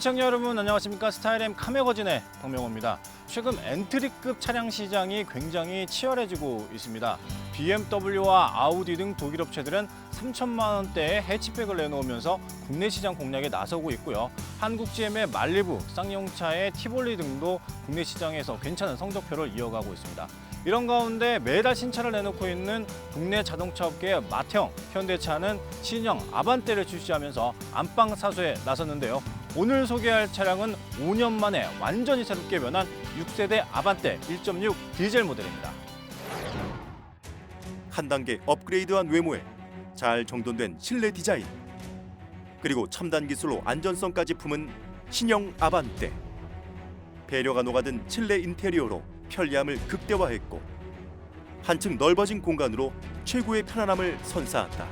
시청자 여러분 안녕하십니까. 스타일M 카메거진의 박명호입니다. 최근 엔트리급 차량 시장이 굉장히 치열해지고 있습니다. BMW와 아우디 등 독일 업체들은 3천만 원대의 해치백을 내놓으면서 국내 시장 공략에 나서고 있고요. 한국 GM의 말리부, 쌍용차의 티볼리 등도 국내 시장에서 괜찮은 성적표를 이어가고 있습니다. 이런 가운데 매달 신차를 내놓고 있는 국내 자동차 업계의 맏형 현대차는 신형 아반떼를 출시하면서 안방 사수에 나섰는데요. 오늘 소개할 차량은 5년 만에 완전히 새롭게 변한 6세대 아반떼 1.6 디젤 모델입니다. 한 단계 업그레이드한 외모에 잘 정돈된 실내 디자인, 그리고 첨단 기술로 안전성까지 품은 신형 아반떼. 배려가 녹아든 실내 인테리어로 편리함을 극대화했고 한층 넓어진 공간으로 최고의 편안함을 선사한다.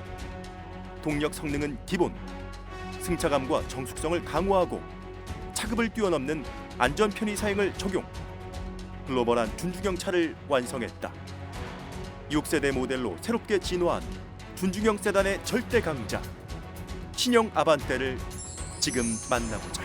동력 성능은 기본, 승차감과 정숙성을 강화하고 차급을 뛰어넘는 안전 편의 사양을 적용. 글로벌한 준중형 차를 완성했다. 6세대 모델로 새롭게 진화한 준중형 세단의 절대 강자, 신형 아반떼를 지금 만나보자.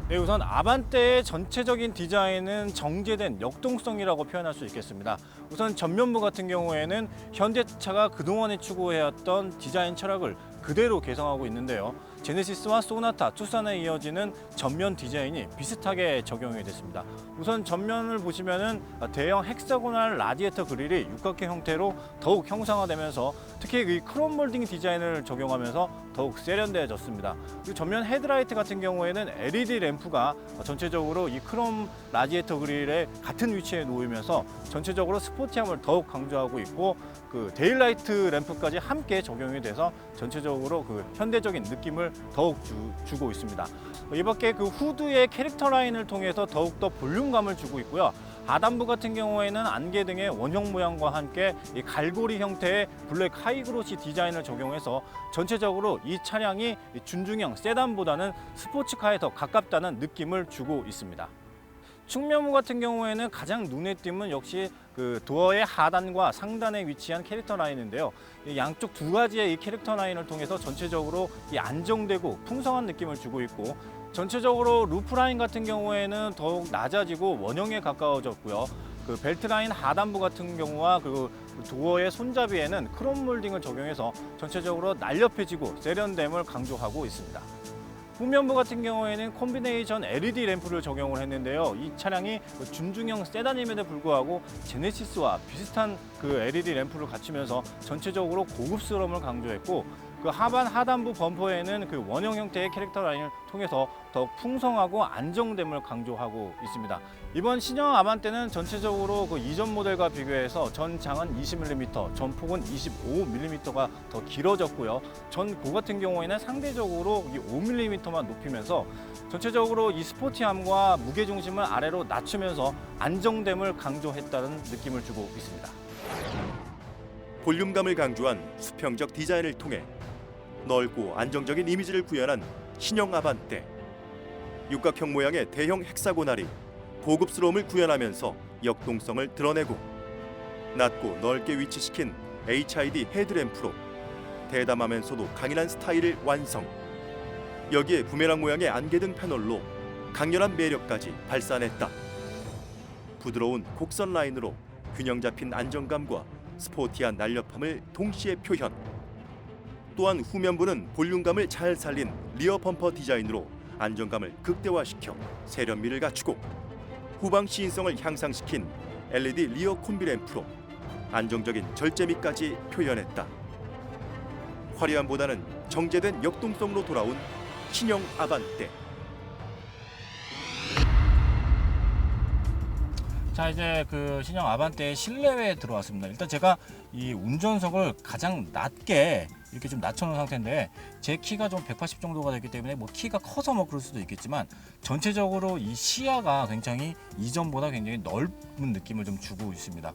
네, 우선 아반떼의 전체적인 디자인은 정제된 역동성이라고 표현할 수 있겠습니다. 우선 전면부 같은 경우에는 현대차가 그동안에 추구해왔던 디자인 철학을 그대로 개성하고 있는데요. 제네시스와 소나타, 투싼에 이어지는 전면 디자인이 비슷하게 적용이 됐습니다. 우선 전면을 보시면은 대형 헥사고널 라디에이터 그릴이 육각형 형태로 더욱 형상화되면서 특히 이 크롬 몰딩 디자인을 적용하면서 더욱 세련되어졌습니다. 그리고 전면 헤드라이트 같은 경우에는 LED 램프가 전체적으로 이 크롬 라디에이터 그릴에 같은 위치에 놓이면서 전체적으로 스포티함을 더욱 강조하고 있고, 그 데일라이트 램프까지 함께 적용이 돼서 전체적으로 그 현대적인 느낌을 더욱 주고 있습니다. 이 밖에 그 후드의 캐릭터 라인을 통해서 더욱더 볼륨감을 주고 있고요. 하단부 같은 경우에는 안개 등의 원형 모양과 함께 이 갈고리 형태의 블랙 하이그로시 디자인을 적용해서 전체적으로 이 차량이 준중형 세단보다는 스포츠카에 더 가깝다는 느낌을 주고 있습니다. 측면부 같은 경우에는 가장 눈에 띄는 역시 그 도어의 하단과 상단에 위치한 캐릭터 라인인데요. 이 양쪽 두 가지의 이 캐릭터 라인을 통해서 전체적으로 이 안정되고 풍성한 느낌을 주고 있고, 전체적으로 루프 라인 같은 경우에는 더욱 낮아지고 원형에 가까워졌고요. 그 벨트 라인 하단부 같은 경우와 그리고 도어의 손잡이에는 크롬 몰딩을 적용해서 전체적으로 날렵해지고 세련됨을 강조하고 있습니다. 후면부 같은 경우에는 콤비네이션 LED 램프를 적용을 했는데요. 이 차량이 준중형 세단임에도 불구하고 제네시스와 비슷한 그 LED 램프를 갖추면서 전체적으로 고급스러움을 강조했고, 그 하단부 범퍼에는 그 원형 형태의 캐릭터 라인을 통해서 더 풍성하고 안정됨을 강조하고 있습니다. 이번 신형 아반떼는 전체적으로 그 이전 모델과 비교해서 전장은 20mm, 전폭은 25mm가 더 길어졌고요. 전고 같은 경우에는 상대적으로 5mm만 높이면서 전체적으로 이 스포티함과 무게중심을 아래로 낮추면서 안정됨을 강조했다는 느낌을 주고 있습니다. 볼륨감을 강조한 수평적 디자인을 통해 넓고 안정적인 이미지를 구현한 신형 아반떼. 육각형 모양의 대형 헥사고날이 고급스러움을 구현하면서 역동성을 드러내고, 낮고 넓게 위치시킨 HID 헤드램프로 대담하면서도 강인한 스타일을 완성. 여기에 부메랑 모양의 안개등 패널로 강렬한 매력까지 발산했다. 부드러운 곡선 라인으로 균형 잡힌 안정감과 스포티한 날렵함을 동시에 표현. 또한 후면부는 볼륨감을 잘 살린 리어 범퍼 디자인으로 안정감을 극대화시켜 세련미를 갖추고, 후방 시인성을 향상시킨 LED 리어 콤비 램프로 안정적인 절제미까지 표현했다. 화려함보다는 정제된 역동성으로 돌아온 신형 아반떼. 자, 이제 그 신형 아반떼의 실내외에 들어왔습니다. 일단 제가 이 운전석을 가장 낮게 이렇게 좀 낮춰놓은 상태인데, 제 키가 좀 180 정도가 되기 때문에 뭐 키가 커서 뭐 그럴 수도 있겠지만 전체적으로 이 시야가 굉장히 이전보다 굉장히 넓은 느낌을 좀 주고 있습니다.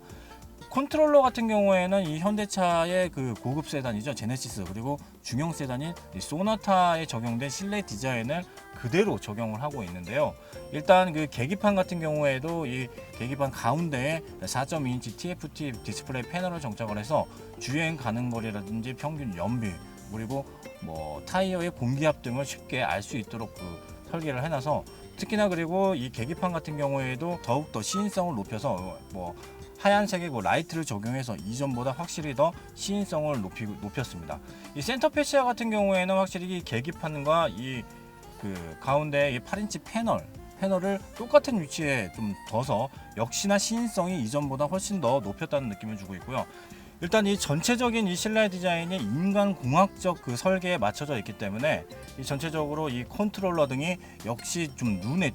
컨트롤러 같은 경우에는 이 현대차의 그 고급 세단이죠, 제네시스, 그리고 중형 세단인 이 소나타에 적용된 실내 디자인을 그대로 적용을 하고 있는데요. 일단 그 계기판 같은 경우에도 이 계기판 가운데에 4.2인치 TFT 디스플레이 패널을 장착을 해서 주행 가능 거리라든지 평균 연비, 그리고 뭐 타이어의 공기압 등을 쉽게 알 수 있도록 그 설계를 해놔서, 특히나 그리고 이 계기판 같은 경우에도 더욱 더 시인성을 높여서 뭐 하얀색의 그 라이트를 적용해서 이전보다 확실히 더 시인성을 높였습니다. 이 센터 패시아 같은 경우에는 확실히 이 계기판과 이 그 가운데 이 8인치 패널을 똑같은 위치에 좀 둬서 역시나 시인성이 이전보다 훨씬 더 높였다는 느낌을 주고 있고요. 일단 이 전체적인 이 실내 디자인이 인간공학적 그 설계에 맞춰져 있기 때문에 이 전체적으로 이 컨트롤러 등이 역시 좀 눈에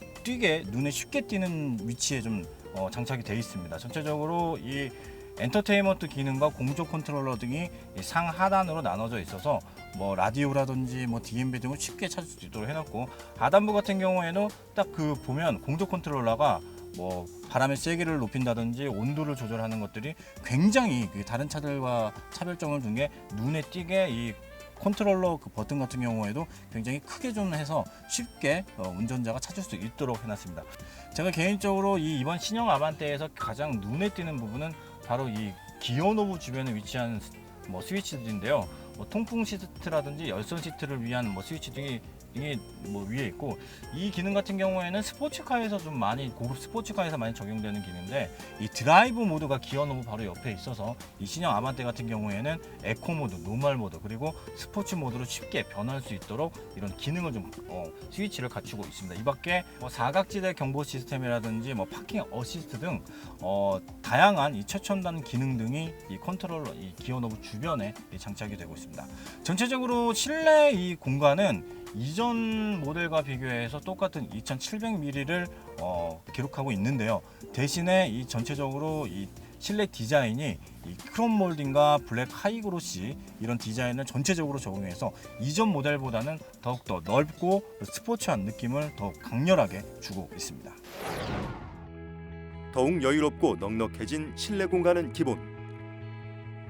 쉽게 띄는 위치에 좀 장착이 되어 있습니다. 전체적으로 이 엔터테인먼트 기능과 공조 컨트롤러 등이 상하단으로 나눠져 있어서 뭐 라디오라든지 뭐 DMB 등을 쉽게 찾을 수 있도록 해놨고, 하단부 같은 경우에는 딱 그 보면 공조 컨트롤러가 뭐 바람의 세기를 높인다든지 온도를 조절하는 것들이 굉장히 다른 차들과 차별점을 둔 게 눈에 띄게 이 컨트롤러 그 버튼 같은 경우에도 굉장히 크게 좀 해서 쉽게 운전자가 찾을 수 있도록 해놨습니다. 제가 개인적으로 이번 신형 아반떼에서 가장 눈에 띄는 부분은 바로 이 기어 노브 주변에 위치한 뭐 스위치들인데요. 뭐 통풍 시트라든지 열선 시트를 위한 뭐 스위치 등이 뭐 위에 있고, 이 기능 같은 경우에는 스포츠카에서 좀 많이, 고급 스포츠카에서 많이 적용되는 기능인데, 이 드라이브 모드가 기어 노브 바로 옆에 있어서 이 신형 아반떼 같은 경우에는 에코 모드, 노멀 모드, 그리고 스포츠 모드로 쉽게 변할 수 있도록 이런 기능을 좀 스위치를 갖추고 있습니다. 이 밖에 뭐 사각지대 경보 시스템이라든지 뭐 파킹 어시스트 등 다양한 이 최첨단 기능 등이 이 컨트롤러, 이 기어 노브 주변에 장착이 되고 있습니다. 전체적으로 실내 이 공간은 이전 모델과 비교해서 똑같은 2700mm를 기록하고 있는데요. 대신에 이 전체적으로 이 실내 디자인이 이 크롬 몰딩과 블랙 하이그로시 이런 디자인을 전체적으로 적용해서 이전 모델보다는 더욱더 넓고 스포츠한 느낌을 더욱 강렬하게 주고 있습니다. 더욱 여유롭고 넉넉해진 실내 공간은 기본.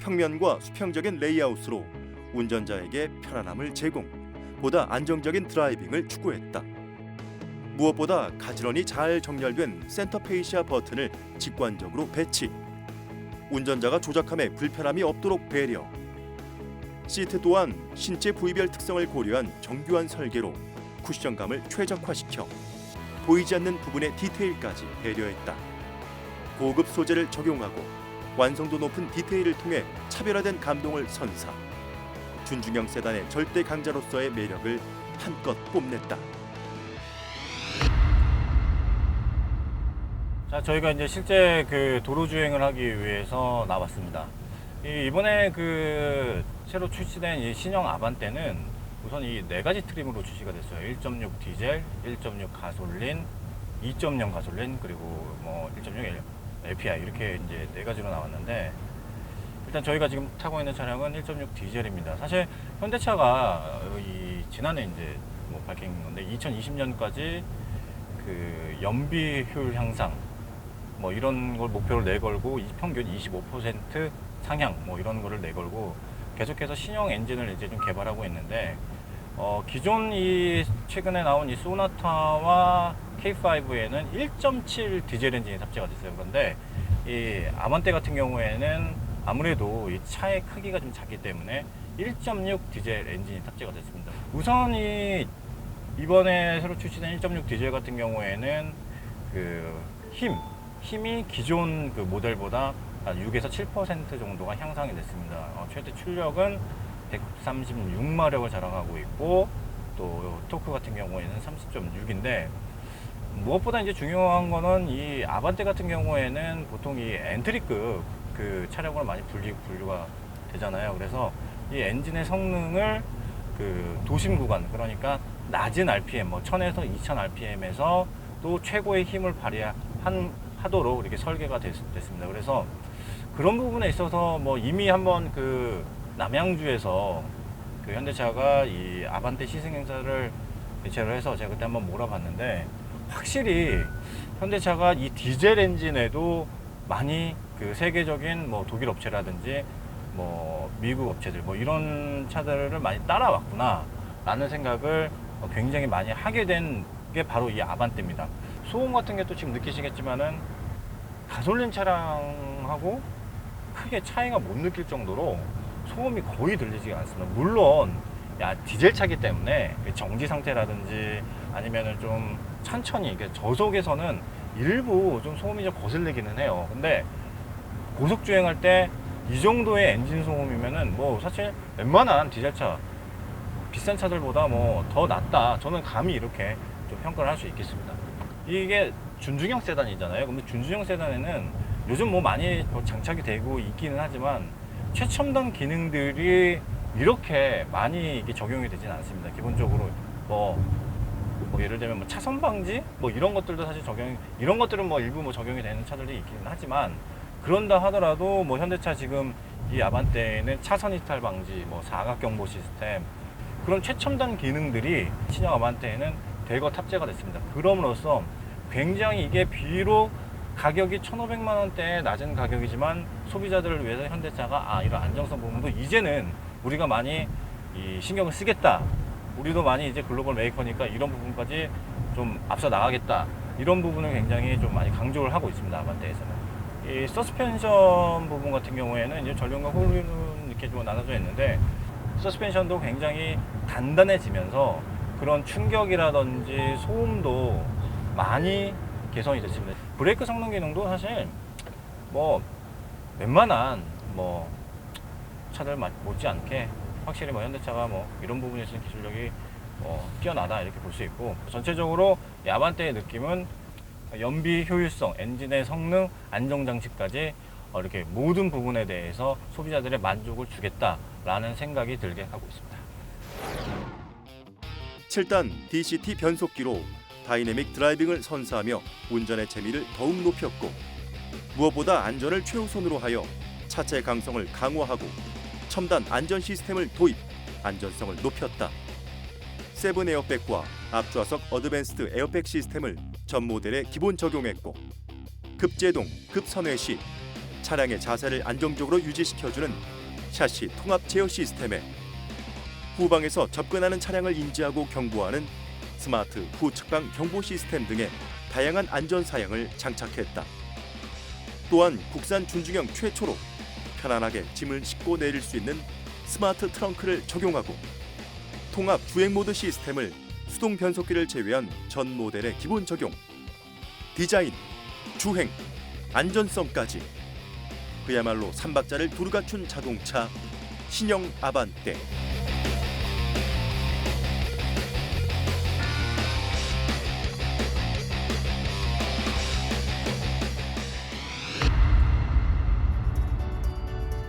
평면과 수평적인 레이아웃으로 운전자에게 편안함을 제공, 보다 안정적인 드라이빙을 추구했다. 무엇보다 가지런히 잘 정렬된 센터 페이시아 버튼을 직관적으로 배치, 운전자가 조작함에 불편함이 없도록 배려, 시트 또한 신체 부위별 특성을 고려한 정교한 설계로 쿠션감을 최적화시켜 보이지 않는 부분의 디테일까지 배려했다. 고급 소재를 적용하고 완성도 높은 디테일을 통해 차별화된 감동을 선사, 준중형 세단의 절대 강자로서의 매력을 한껏 뽐냈다. 자, 저희가 이제 실제 그 도로 주행을 하기 위해서 나왔습니다. 이번에 그 새로 출시된 이 신형 아반떼는 우선 이 4가지 트림으로 출시가 됐어요. 1.6 디젤, 1.6 가솔린, 2.0 가솔린, 그리고 뭐 1.6 LPI 이렇게 이제 4가지로 나왔는데, 일단 저희가 지금 타고 있는 차량은 1.6 디젤입니다. 사실 현대차가 지난해 이제 뭐 밝힌 건데 2020년까지 그 연비 효율 향상 뭐 이런 걸 목표를 내걸고 평균 25% 상향 뭐 이런 거를 내걸고 계속해서 신형 엔진을 이제 좀 개발하고 있는데, 기존 이 최근에 나온 이 소나타와 K5에는 1.7 디젤 엔진이 탑재가 됐어요. 그런데 이 아반떼 같은 경우에는 아무래도 이 차의 크기가 좀 작기 때문에 1.6 디젤 엔진이 탑재가 됐습니다. 우선 이번에 새로 출시된 1.6 디젤 같은 경우에는 그 힘이 기존 그 모델보다 한 6에서 7% 정도가 향상이 됐습니다. 최대 출력은 136마력을 자랑하고 있고, 또 토크 같은 경우에는 30.6인데, 무엇보다 이제 중요한 거는 이 아반떼 같은 경우에는 보통 이 엔트리급 그 차량으로 많이 분류가 되잖아요. 그래서 이 엔진의 성능을 그 도심 구간, 그러니까 낮은 RPM, 뭐 1000에서 2000 RPM에서 또 최고의 힘을 발휘하도록 이렇게 설계가 됐습니다. 그래서 그런 부분에 있어서 뭐 이미 한번 그 남양주에서 그 현대차가 이 아반떼 시승 행사를 개최를 해서 제가 그때 한번 몰아봤는데, 확실히 현대차가 이 디젤 엔진에도 많이 그 세계적인 뭐 독일 업체라든지 뭐 미국 업체들 뭐 이런 차들을 많이 따라왔구나라는 생각을 굉장히 많이 하게 된 게 바로 이 아반떼입니다. 소음 같은 게 또 지금 느끼시겠지만은 가솔린 차량하고 크게 차이가 못 느낄 정도로 소음이 거의 들리지가 않습니다. 물론 디젤 차기 때문에 정지 상태라든지 아니면은 좀 천천히 저속에서는 일부 좀 소음이 좀 거슬리기는 해요. 근데 고속 주행할 때 이 정도의 엔진 소음이면은 뭐 사실 웬만한 디젤차 비싼 차들보다 뭐 더 낫다. 저는 감히 이렇게 좀 평가를 할 수 있겠습니다. 이게 준중형 세단이잖아요. 근데 준중형 세단에는 요즘 뭐 많이 장착이 되고 있기는 하지만 최첨단 기능들이 이렇게 많이 이게 적용이 되지는 않습니다. 기본적으로 뭐 예를 들면 뭐 차선 방지 뭐 이런 것들도 사실 이런 것들은 뭐 일부 뭐 적용이 되는 차들이 있기는 하지만 그런다 하더라도 뭐 현대차 지금 이 아반떼는 차선 이탈 방지, 뭐 사각 경보 시스템 그런 최첨단 기능들이 신형 아반떼에는 대거 탑재가 됐습니다. 그럼으로써 굉장히 이게 비록 가격이 1,500만 원대의 낮은 가격이지만 소비자들을 위해서 현대차가 이런 안정성 부분도 이제는 우리가 많이 신경을 쓰겠다. 우리도 많이 이제 글로벌 메이커니까 이런 부분까지 좀 앞서 나가겠다. 이런 부분을 굉장히 좀 많이 강조를 하고 있습니다. 아반떼에서는. 이 서스펜션 부분 같은 경우에는 이제 전륜과 후륜 이렇게 좀 나눠져 있는데 서스펜션도 굉장히 단단해지면서 그런 충격이라든지 소음도 많이 개선이 됐습니다. 브레이크 성능 기능도 사실 뭐 웬만한 뭐 차들 못지않게 확실히 뭐 현대차가 뭐 이런 부분에서는 기술력이 뛰어나다 이렇게 볼 수 있고 전체적으로 이 아반떼의 느낌은 연비 효율성, 엔진의 성능, 안정장치까지 이렇게 모든 부분에 대해서 소비자들의 만족을 주겠다라는 생각이 들게 하고 있습니다. 7단 DCT 변속기로 다이내믹 드라이빙을 선사하며 운전의 재미를 더욱 높였고 무엇보다 안전을 최우선으로 하여 차체의 강성을 강화하고 첨단 안전 시스템을 도입, 안전성을 높였다. 세븐 에어백과 앞좌석 어드밴스드 에어백 시스템을 전 모델에 기본 적용했고 급제동, 급선회 시 차량의 자세를 안정적으로 유지시켜주는 샤시 통합 제어 시스템에 후방에서 접근하는 차량을 인지하고 경보하는 스마트 후측방 경보 시스템 등의 다양한 안전 사양을 장착했다. 또한 국산 준중형 최초로 편안하게 짐을 싣고 내릴 수 있는 스마트 트렁크를 적용하고 통합 주행 모드 시스템을 수동 변속기를 제외한 전 모델에 기본 적용. 디자인, 주행, 안전성까지 그야말로 3박자를 두루 갖춘 자동차 신형 아반떼.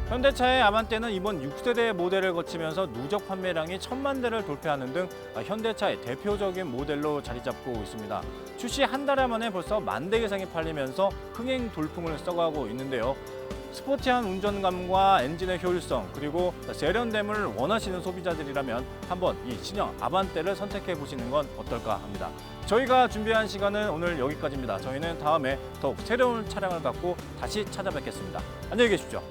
현대차의 아반떼는 이번 6세대 모델을 거치면서 누적 판매량이 1,000만 대를 돌파하는 등 현대차의 대표적인 모델로 자리 잡고 있습니다. 출시 한 달 만에 벌써 10,000대 이상이 팔리면서 흥행 돌풍을 써가고 있는데요. 스포티한 운전감과 엔진의 효율성 그리고 세련됨을 원하시는 소비자들이라면 한번 이 신형 아반떼를 선택해 보시는 건 어떨까 합니다. 저희가 준비한 시간은 오늘 여기까지입니다. 저희는 다음에 더욱 새로운 차량을 갖고 다시 찾아뵙겠습니다. 안녕히 계십시오.